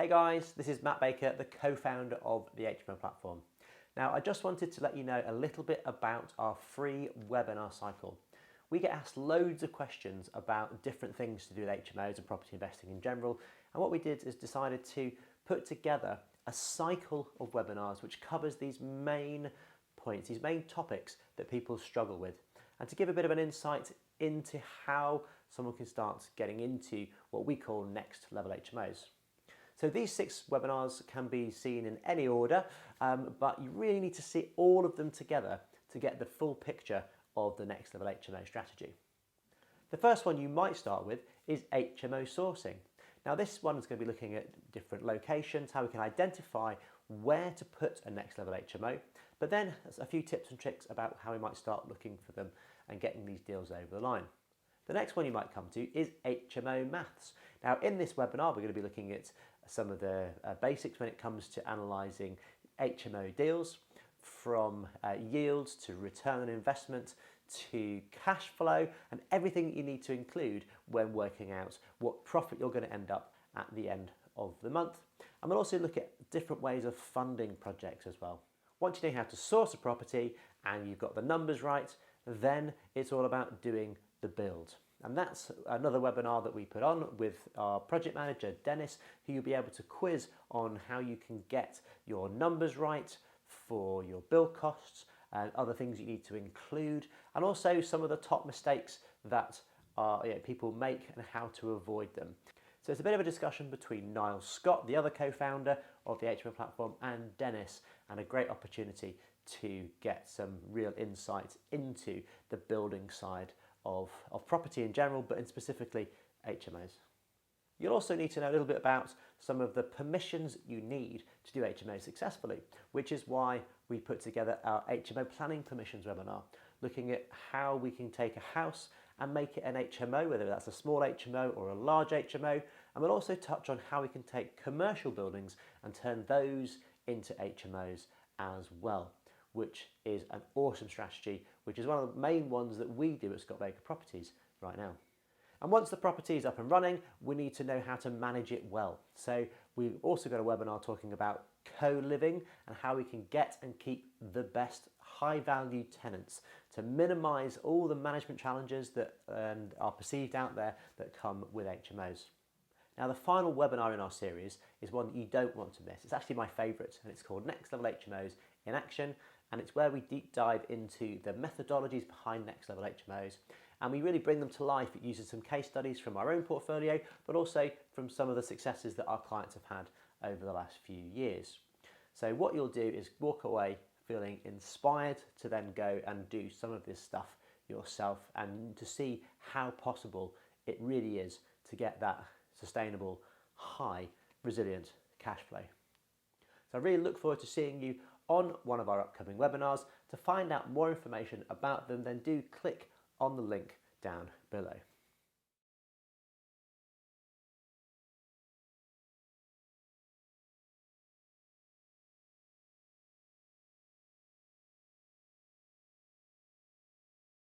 Hey guys, this is Matt Baker, the co-founder of the HMO platform. Now, I just wanted to let you know a little bit about our free webinar cycle. We get asked loads of questions about different things to do with HMOs and property investing in general, and what we did is decided to put together a cycle of webinars which covers these main points, these main topics that people struggle with, and to give a bit of an insight into how someone can start getting into what we call next level HMOs. So these 6 webinars can be seen in any order, but you really need to see all of them together to get the full picture of the next level HMO strategy. The first one you might start with is HMO sourcing. Now this one is going to be looking at different locations, how we can identify where to put a next level HMO, but then there's a few tips and tricks about how we might start looking for them and getting these deals over the line. The next one you might come to is HMO Maths. Now in this webinar we're going to be looking at some of the basics when it comes to analysing HMO deals, from yields to return on investment to cash flow, and everything you need to include when working out what profit you're going to end up at the end of the month. And we'll also look at different ways of funding projects as well. Once you know how to source a property and you've got the numbers right, then it's all about doing the build. And that's another webinar that we put on with our project manager, Dennis, who you'll be able to quiz on how you can get your numbers right for your build costs and other things you need to include, and also some of the top mistakes that people make and how to avoid them. So it's a bit of a discussion between Niall Scott, the other co-founder of the HMO platform, and Dennis, and a great opportunity to get some real insight into the building side of property in general, but in specifically HMOs. You'll also need to know a little bit about some of the permissions you need to do HMOs successfully, which is why we put together our HMO Planning Permissions webinar, looking at how we can take a house and make it an HMO, whether that's a small HMO or a large HMO, and we'll also touch on how we can take commercial buildings and turn those into HMOs as well, which is an awesome strategy, which is one of the main ones that we do at Scott Baker Properties right now. And once the property is up and running, we need to know how to manage it well. So we've also got a webinar talking about co-living and how we can get and keep the best high-value tenants to minimise all the management challenges that are perceived out there that come with HMOs. Now the final webinar in our series is one that you don't want to miss. It's actually my favourite, and it's called Next Level HMOs in Action, and it's where we deep dive into the methodologies behind next level HMOs, and we really bring them to life using some case studies from our own portfolio, but also from some of the successes that our clients have had over the last few years. So what you'll do is walk away feeling inspired to then go and do some of this stuff yourself, and to see how possible it really is to get that sustainable, high, resilient cash flow. So I really look forward to seeing you on one of our upcoming webinars. To find out more information about them, then do click on the link down below.